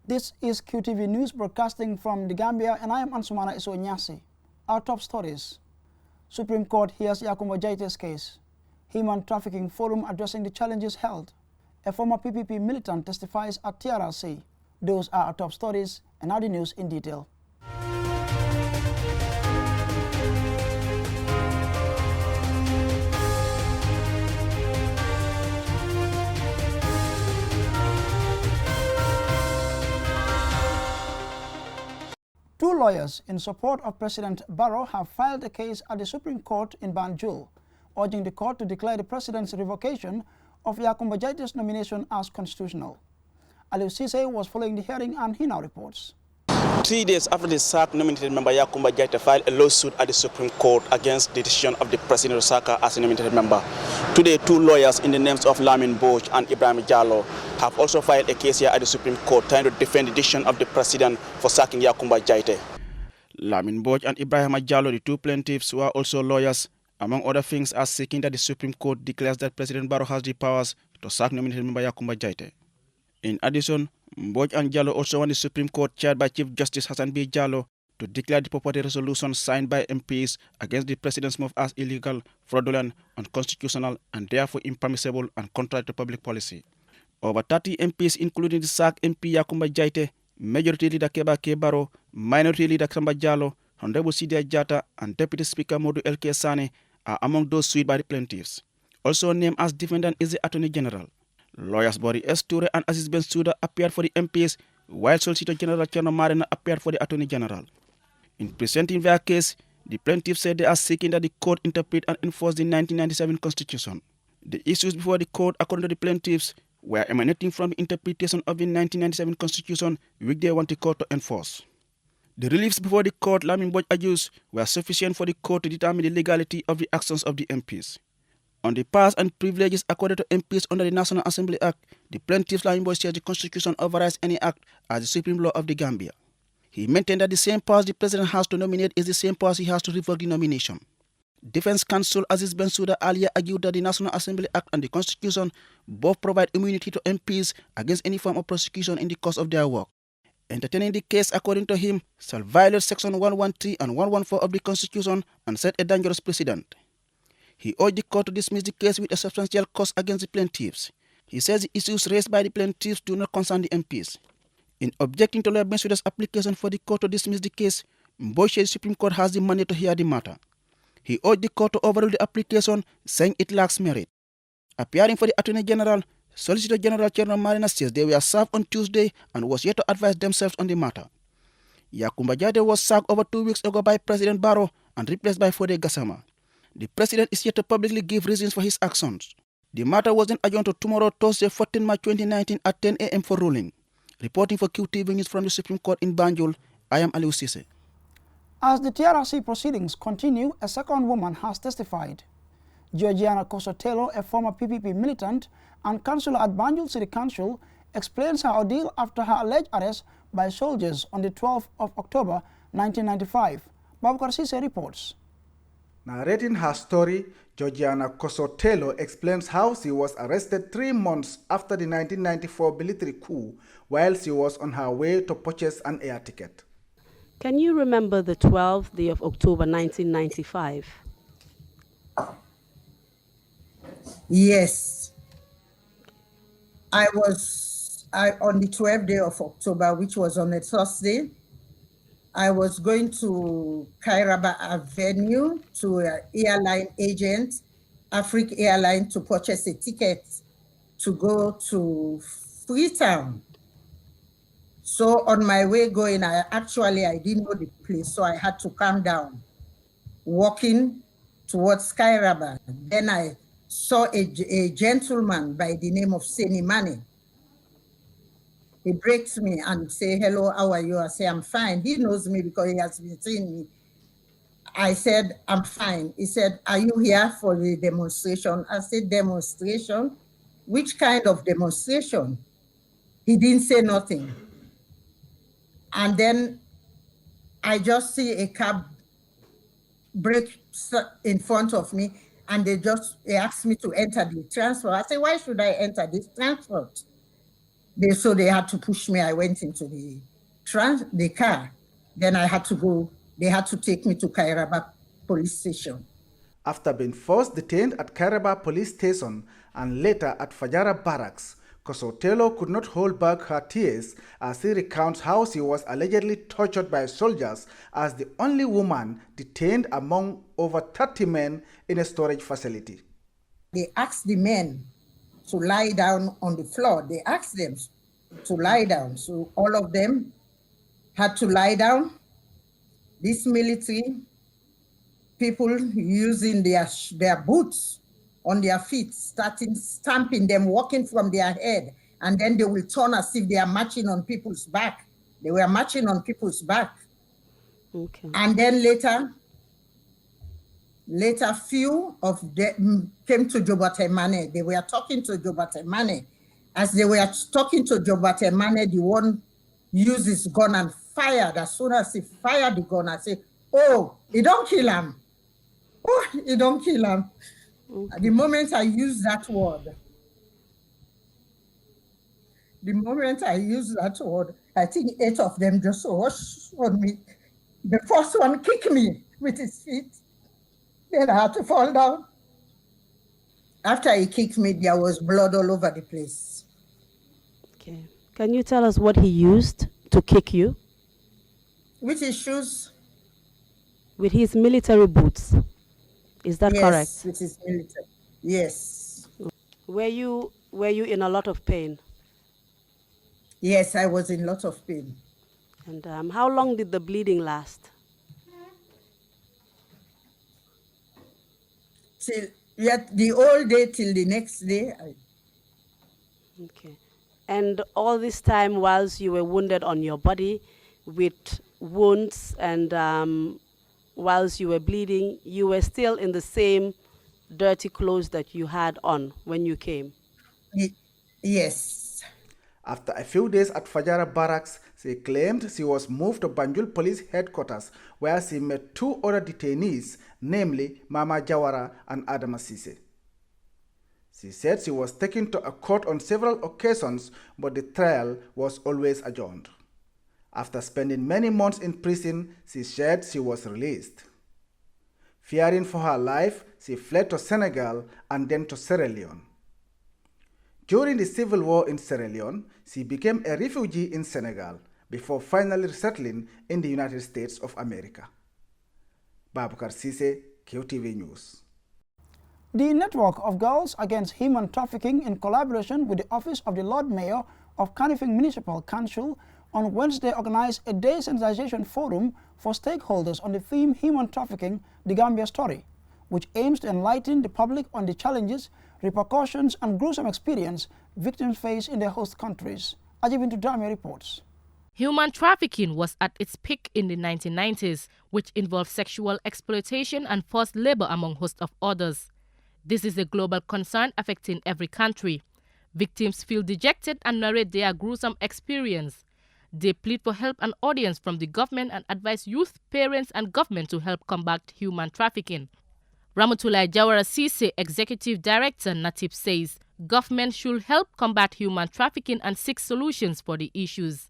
This is QTV News broadcasting from the Gambia, and I am Ansumana Isonyasi. Our top stories. Supreme Court hears Yakumba Jaite's case. Human Trafficking Forum addressing the challenges held. A former PPP militant testifies at TRRC. Those are our top stories, and now the news in detail. Two lawyers in support of President Barrow have filed a case at the Supreme Court in Banjul, urging the court to declare the president's revocation of Yakumba Jaite's nomination as constitutional. Aliou Cisse was following the hearing, and he now reports. 3 days after the SAC nominated member Yakumba Jaite filed a lawsuit at the Supreme Court against the decision of the President Osaka as a nominated member, today two lawyers in the names of Lamin Boj and Ibrahim Jallo have also filed a case here at the Supreme Court trying to defend the decision of the President for sacking Yakumba Jaite. Lamin Boj and Ibrahim Jallo, the two plaintiffs who are also lawyers, among other things, are seeking that the Supreme Court declares that President Barrow has the powers to sack nominated member Yakumba Jaite. In addition, Mboj and Jallo also want the Supreme Court, chaired by Chief Justice Hassan B. Jallo, to declare the purported resolution signed by MPs against the president's move as illegal, fraudulent, unconstitutional, and therefore impermissible and contrary to public policy. Over 30 MPs, including the SAC MP Yakumba Jaite, Majority Leader Keba K. Barrow, Minority Leader Samba Jallo, Honorable Sidia Jata, and Deputy Speaker Modu L.K. Sane are among those sued by the plaintiffs. Also named as defendant is the Attorney General. Lawyers Bori S. Ture and Aziz Bensouda appeared for the MPs, while Solicitor General Cherno Marina appeared for the Attorney General. In presenting their case, the plaintiffs said they are seeking that the court interpret and enforce the 1997 Constitution. The issues before the court, according to the plaintiffs, were emanating from the interpretation of the 1997 Constitution, which they want the court to enforce. The reliefs before the court, Lamin Boj argues, were sufficient for the court to determine the legality of the actions of the MPs. On the powers and privileges accorded to MPs under the National Assembly Act, the plaintiff's Lamin Boj says the Constitution overrides any act as the supreme law of the Gambia. He maintained that the same powers the president has to nominate is the same powers he has to revoke the nomination. Defense counsel Aziz Bensouda earlier argued that the National Assembly Act and the Constitution both provide immunity to MPs against any form of prosecution in the course of their work. Entertaining the case, according to him, shall violate Section 113 and 114 of the Constitution and set a dangerous precedent. He urged the court to dismiss the case with a substantial cause against the plaintiffs. He says the issues raised by the plaintiffs do not concern the MPs. In objecting to Lawyer Bensouda's application for the court to dismiss the case, Mboj said the Supreme Court has the money to hear the matter. He urged the court to overrule the application, saying it lacks merit. Appearing for the Attorney General, Solicitor General Cherno Marina says they were served on Tuesday and was yet to advise themselves on the matter. Yakumba Jaite was sacked over 2 weeks ago by President Barrow and replaced by Fode Gassama. The president is yet to publicly give reasons for his actions. The matter was then adjourned to tomorrow, Thursday, 14 March 2019 at 10 a.m. for ruling. Reporting for QTV News from the Supreme Court in Banjul, I am Aliou Cisse. As the TRRC proceedings continue, a second woman has testified. Georgiana Cosotelo, a former PPP militant and councillor at Banjul City Council, explains her ordeal after her alleged arrest by soldiers on the 12th of October 1995. Babukar Cisse reports. Narrating her story, Georgiana Cosotelo explains how she was arrested 3 months after the 1994 military coup while she was on her way to purchase an air ticket. Can you remember the 12th day of October 1995? Yes. On the 12th day of October, which was on a Thursday, I was going to Kairaba Avenue to an airline agent, Afrique Airline, to purchase a ticket to go to Freetown. So on my way going, I didn't know the place, so I had to calm down, walking towards Kairaba. Then I saw a gentleman by the name of Seni Mane. He breaks me and say, "Hello, how are you?" I say, "I'm fine." He knows me because he has been seeing me. I said, "I'm fine." He said, "Are you here for the demonstration?" I said, "Demonstration? Which kind of demonstration?" He didn't say nothing. And then I just see a cab brake in front of me, and they asked me to enter the transport. I said, "Why should I enter this transport?" So they had to push me. I went into the car. Then I had to go. They had to take me to Kairaba police station. After being first detained at Kairaba police station and later at Fajara barracks, Kosotelo could not hold back her tears as she recounts how she was allegedly tortured by soldiers as the only woman detained among over 30 men in a storage facility. They asked the men to lie down on the floor. They asked them to lie down. So all of them had to lie down. This military people using their boots on their feet, starting stamping them, walking from their head, and then they will turn as if they are marching on people's back. They were marching on people's back. Okay. And then later few of them came to Jobate Mane. They were talking to Jobate Mane. As they were talking to Jobate Mane, the one used his gun and fired. As soon as he fired the gun, I said, "Oh, he don't kill him. Oh, he don't kill him." Okay. The moment I used that word, I think 8 of them just rushed on me. The first one kicked me with his feet. Then I had to fall down. After he kicked me, there was blood all over the place. Okay. Can you tell us what he used to kick you? With his shoes? With his military boots. Is that Yes, correct? with his military. Yes. Were you in a lot of pain? Yes, I was in a lot of pain. And how long did the bleeding last? The whole day till the next day. Okay. And all this time, whilst you were wounded on your body with wounds and whilst you were bleeding, you were still in the same dirty clothes that you had on when you came? Yes. After a few days at Fajara barracks, she claimed she was moved to Banjul Police Headquarters, where she met 2 other detainees, namely Mama Jawara and Adama Sise. She said she was taken to a court on several occasions, but the trial was always adjourned. After spending many months in prison, she said she was released. Fearing for her life, she fled to Senegal and then to Sierra Leone. During the civil war in Sierra Leone, she became a refugee in Senegal before finally settling in the United States of America. Babukar Sise, QTV News. The Network of Girls Against Human Trafficking, in collaboration with the Office of the Lord Mayor of Kanifing Municipal Council, on Wednesday organized a day sensitization forum for stakeholders on the theme Human Trafficking, the Gambia Story, which aims to enlighten the public on the challenges, repercussions, and gruesome experience victims face in their host countries. Ajibintu Dame reports. Human trafficking was at its peak in the 1990s, which involved sexual exploitation and forced labor among hosts of others. This is a global concern affecting every country. Victims feel dejected and narrate their gruesome experience. They plead for help and audience from the government and advise youth, parents, and government to help combat human trafficking. Ramotulai Jawara Sise, Executive Director, NATIP, says government should help combat human trafficking and seek solutions for the issues.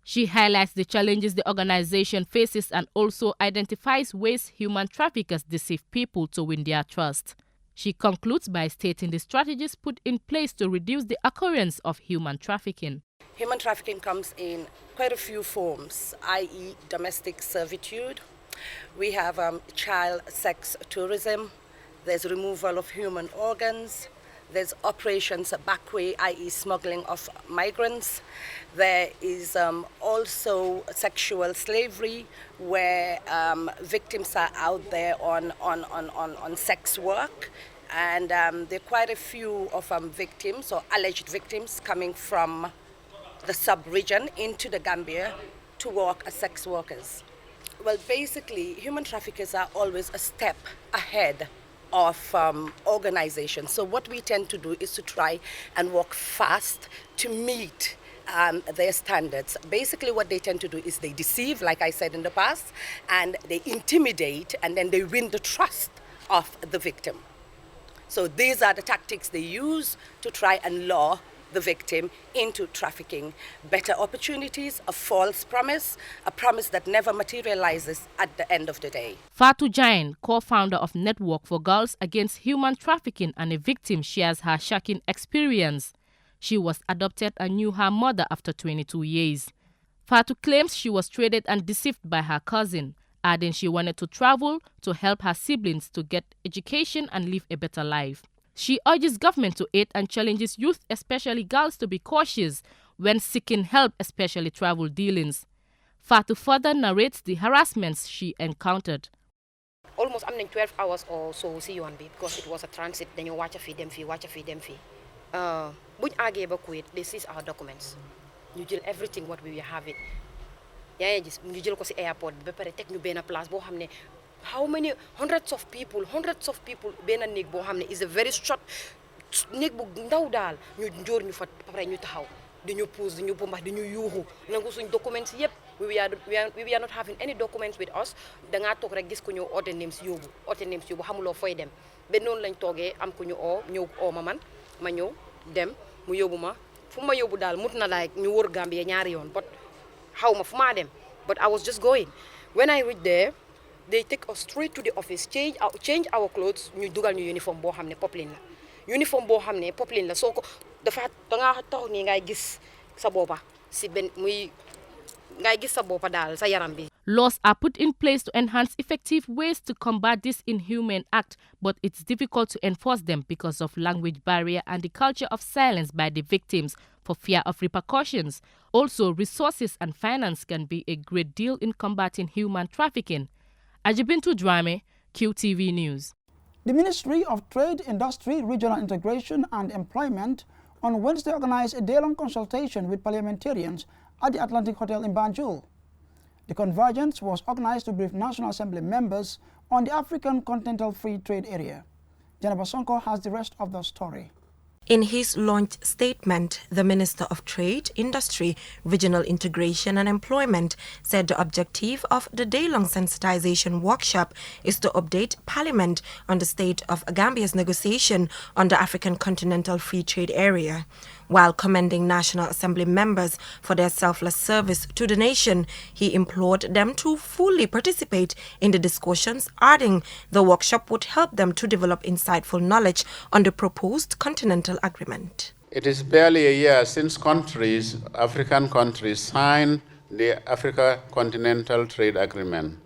She highlights the challenges the organization faces and also identifies ways human traffickers deceive people to win their trust. She concludes by stating the strategies put in place to reduce the occurrence of human trafficking. Human trafficking comes in quite a few forms, i.e. domestic servitude. We have child sex tourism. There's removal of human organs. There's operations backway, i.e. smuggling of migrants. There is also sexual slavery, where victims are out there on sex work. And there are quite a few of victims or alleged victims coming from the sub-region into the Gambia to work as sex workers. Well, basically, human traffickers are always a step ahead of organizations. So what we tend to do is to try and work fast to meet their standards. Basically, what they tend to do is they deceive, like I said in the past, and they intimidate, and then they win the trust of the victim. So these are the tactics they use to try and lure the victim into trafficking. Better opportunities, a false promise, a promise that never materializes at the end of the day. Fatou Jain, co-founder of Network for Girls Against Human Trafficking and a victim, shares her shocking experience. She was adopted and knew her mother after 22 years. Fatou claims she was traded and deceived by her cousin, adding she wanted to travel to help her siblings to get education and live a better life. She urges government to aid and challenges youth, especially girls, to be cautious when seeking help, especially travel dealings. Fatou further narrates the harassments she encountered. Almost 12 hours or so see you on because it was a transit. Then you watch a fee, them fee. Buñ agé ba Kuwait, they seize our documents. You jël everything what we have it. Yeah, just ñu jël ko ci airport ba paré tek ñu bénn place bo xamné how many hundreds of people benn néeg boo xam ne is a very short néeg bu ndaw daal ñu njóor ñu fa pare ñu taxaw di ñu pousse di ñu bombax di ñu yuuxu nangu suñ documents yëpp we are not having any documents with us dangaa toog rek gis ko ñëw oote names yóbbu xamuloo fooy dem ba noonu lañ toogee am ko ñu ñëw ma man ma ñëw dem mu yóbbu ma fu ma yóbbu daal mut na like ñu wër Gambia ñaari yoon but xaw ma fu maa dem but I was just going when I reached there they take us straight to the office, change our clothes, ñu dugal ñu uniform boo xam ne poplin la soo ko dafa dangaa tax ni ngay gis sa boppa si benn muy ngay gis sa boppa daal sa yaram bi. Laws are put in place to enhance effective ways to combat this inhumane act, but it's difficult to enforce them because of language barrier and the culture of silence by the victims for fear of repercussions. Also, resources and finance can be a great deal in combating human trafficking. Ajibintu Drame, QTV News. The Ministry of Trade, Industry, Regional Integration and Employment on Wednesday organized a day-long consultation with parliamentarians at the Atlantic Hotel in Banjul. The convergence was organized to brief National Assembly members on the African Continental Free Trade Area. Janaba Sonko has the rest of the story. In his launch statement, the Minister of Trade, Industry, Regional Integration and Employment said the objective of the day-long sensitization workshop is to update Parliament on the state of Gambia's negotiation on the African Continental Free Trade Area. While commending National Assembly members for their selfless service to the nation, he implored them to fully participate in the discussions, adding the workshop would help them to develop insightful knowledge on the proposed Continental Agreement. It is barely a year since African countries, signed the Africa Continental Trade Agreement.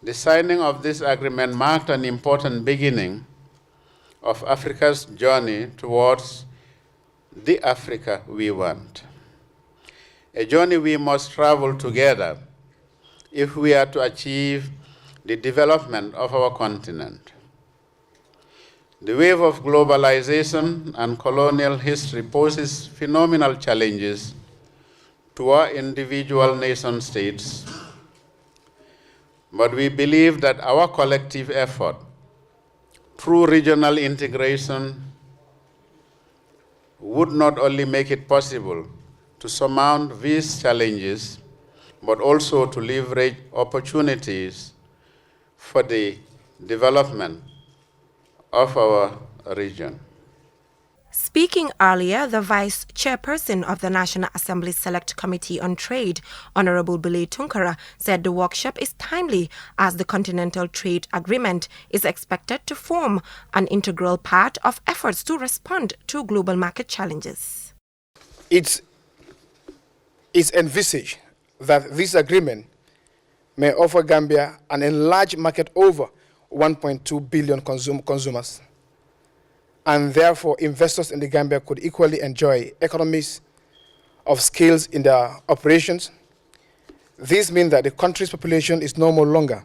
The signing of this agreement marked an important beginning of Africa's journey towards the Africa we want. A journey we must travel together if we are to achieve the development of our continent. The wave of globalization and colonial history poses phenomenal challenges to our individual nation states, but we believe that our collective effort through regional integration would not only make it possible to surmount these challenges, but also to leverage opportunities for the development of our region. Speaking earlier, the Vice Chairperson of the National Assembly Select Committee on Trade, Honorable Billy Tunkara, said the workshop is timely as the Continental Trade Agreement is expected to form an integral part of efforts to respond to global market challenges. It's envisaged that this agreement may offer Gambia an enlarged market over 1.2 billion consumers. And therefore, investors in the Gambia could equally enjoy economies of scale in their operations. This means that the country's population is no more longer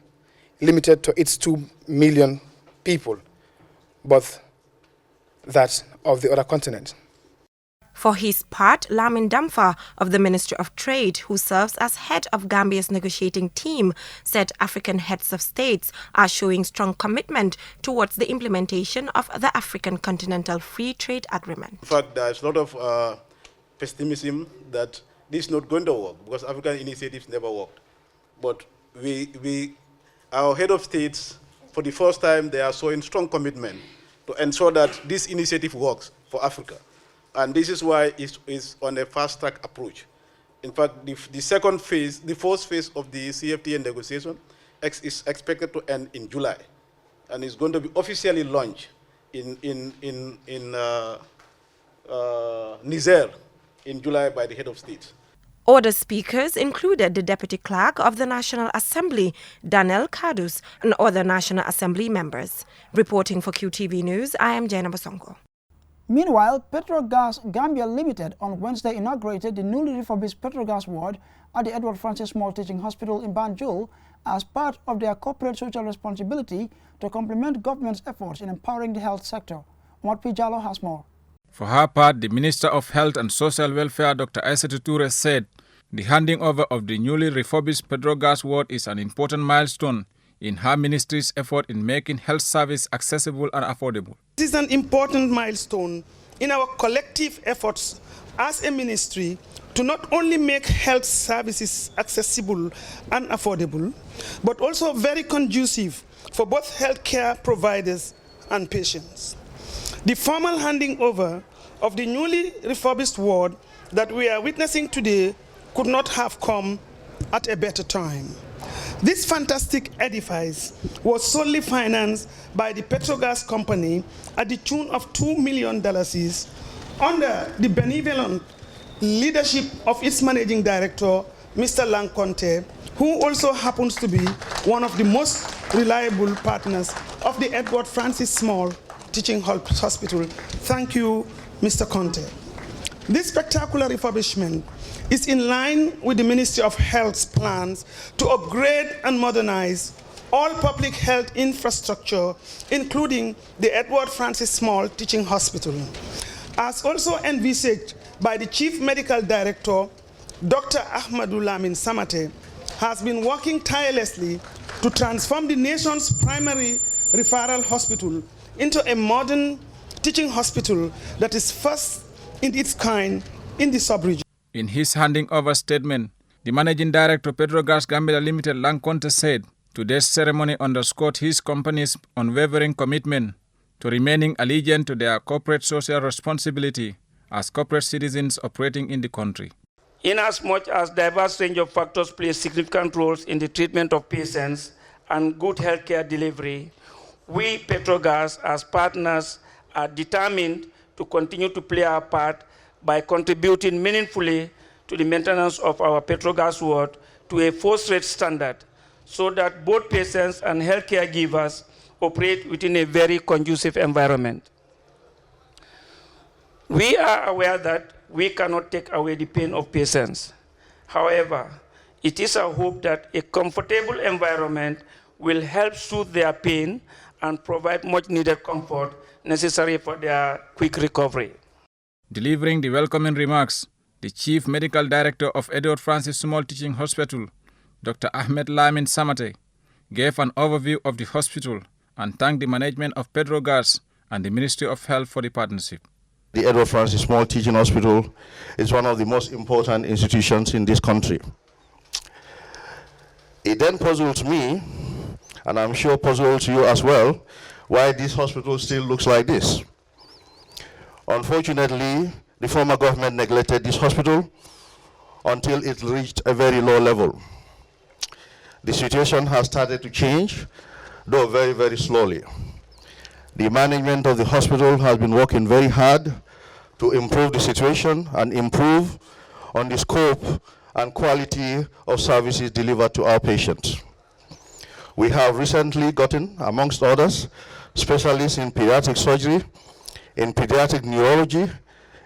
limited to its 2 million people, but that of the other continent. For his part, Lamin Damfa of the Ministry of Trade, who serves as head of Gambia's negotiating team, said African heads of states are showing strong commitment towards the implementation of the African Continental Free Trade Agreement. In fact, there's a lot of pessimism that this is not going to work because African initiatives never worked. But our head of states, for the first time, they are showing strong commitment to ensure that this initiative works for Africa. And this is why it's on a fast-track approach. In fact, the second phase, the first phase of the CFTA negotiation is expected to end in July, and it's going to be officially launched in Niger in July by the head of state. Other speakers included the Deputy Clerk of the National Assembly, Daniel Kadus, and other National Assembly members. Reporting for QTV News, I am Jaina Basongo. Meanwhile, Petrogas Gambia Limited on Wednesday inaugurated the newly refurbished Petrogas ward at the Edward Francis Small Teaching Hospital in Banjul as part of their corporate social responsibility to complement government's efforts in empowering the health sector. Omar P. Jallo has more. For her part, the Minister of Health and Social Welfare, Dr. Aissatou Toure, said the handing over of the newly refurbished Petrogas ward is an important milestone in her ministry's effort in making health service accessible and affordable. This is an important milestone in our collective efforts as a ministry to not only make health services accessible and affordable, but also very conducive for both healthcare providers and patients. The formal handing over of the newly refurbished ward that we are witnessing today could not have come at a better time. This fantastic edifice was solely financed by the Petrogas company at the tune of $2 million under the benevolent leadership of its managing director, Mr. Lanconte, who also happens to be one of the most reliable partners of the Edward Francis Small Teaching Hospital. Thank you, Mr. Conte. This spectacular refurbishment is in line with the Ministry of Health's plans to upgrade and modernize all public health infrastructure, including the Edward Francis Small Teaching Hospital. As also envisaged by the Chief Medical Director, Dr. Ahmadou Lamin Samate, has been working tirelessly to transform the nation's primary referral hospital into a modern teaching hospital that is first in its kind in the sub-region. In his handing over statement, the Managing Director Petrogas Gambia Limited, Lanconte, said today's ceremony underscored his company's unwavering commitment to remaining allegiant to their corporate social responsibility as corporate citizens operating in the country. Inasmuch as diverse range of factors play significant roles in the treatment of patients and good healthcare delivery, we, Petrogas, as partners, are determined to continue to play our part by contributing meaningfully to the maintenance of our Petrogas ward to a first-rate standard so that both patients and healthcare givers operate within a very conducive environment. We are aware that we cannot take away the pain of patients. However, it is our hope that a comfortable environment will help soothe their pain and provide much-needed comfort necessary for their quick recovery. Delivering the welcoming remarks, the Chief Medical Director of Edward Francis Small Teaching Hospital, Dr. Ahmed Lamin Samate, gave an overview of the hospital and thanked the management of Petrogas and the Ministry of Health for the partnership. The Edward Francis Small Teaching Hospital is one of the most important institutions in this country. It then puzzles me, and I'm sure puzzles you as well, why this hospital still looks like this. Unfortunately, the former government neglected this hospital until it reached a very low level. The situation has started to change, though very, very slowly. The management of the hospital has been working very hard to improve the situation and improve on the scope and quality of services delivered to our patients. We have recently gotten, amongst others, specialists in pediatric surgery, in pediatric neurology,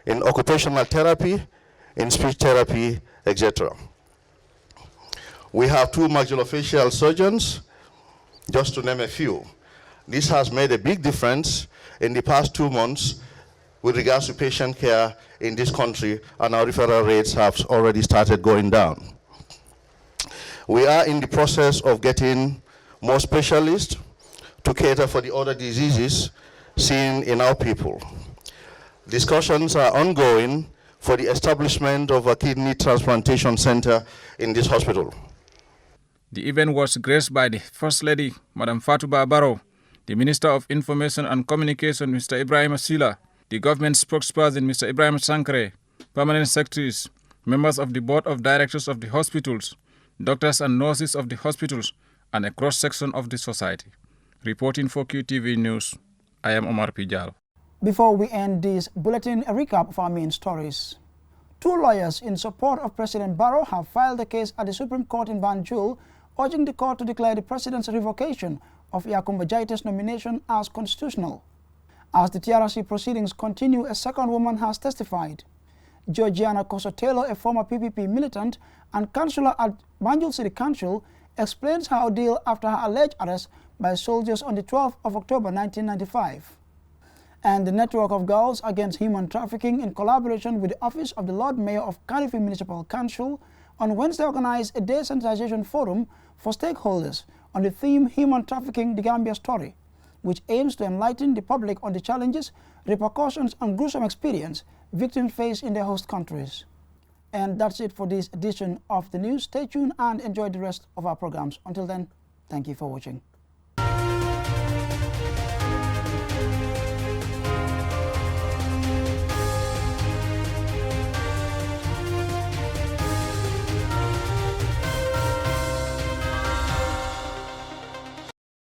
in occupational therapy, in speech therapy, etc. We have 2 maxillofacial surgeons, just to name a few. This has made a big difference in the past 2 months with regards to patient care in this country, and our referral rates have already started going down. We are in the process of getting more specialists to cater for the other diseases seen in our people. Discussions are ongoing for the establishment of a kidney transplantation center in this hospital. The event was graced by the First Lady, Madam Fatou Barrow, the Minister of Information and Communication, Mr. Ibrahim Asila, The government spokesperson, Mr. Ibrahim Sankare, permanent secretaries, members of the board of directors of the hospitals, doctors and nurses of the hospitals, and a cross-section of the society. Reporting for QTV News, I am Omar Pijal. Before we end this bulletin, a recap of our main stories. 2 lawyers in support of President Barrow have filed a case at the Supreme Court in Banjul, urging the court to declare the president's revocation of Yakumba Jaita's nomination as constitutional. As the TRRC proceedings continue, a second woman has testified. Georgiana Kosotelo, a former PPP militant and councillor at Banjul City Council, explains her ordeal after her alleged arrest by soldiers on the 12th of October 1995. And the Network of Girls Against Human Trafficking, in collaboration with the Office of the Lord Mayor of Kalifi Municipal Council, on Wednesday organized a desensitization forum for stakeholders on the theme Human Trafficking, the Gambia Story, which aims to enlighten the public on the challenges, repercussions, and gruesome experience victims face in their host countries. And that's it for this edition of the news. Stay tuned and enjoy the rest of our programs. Until then, thank you for watching.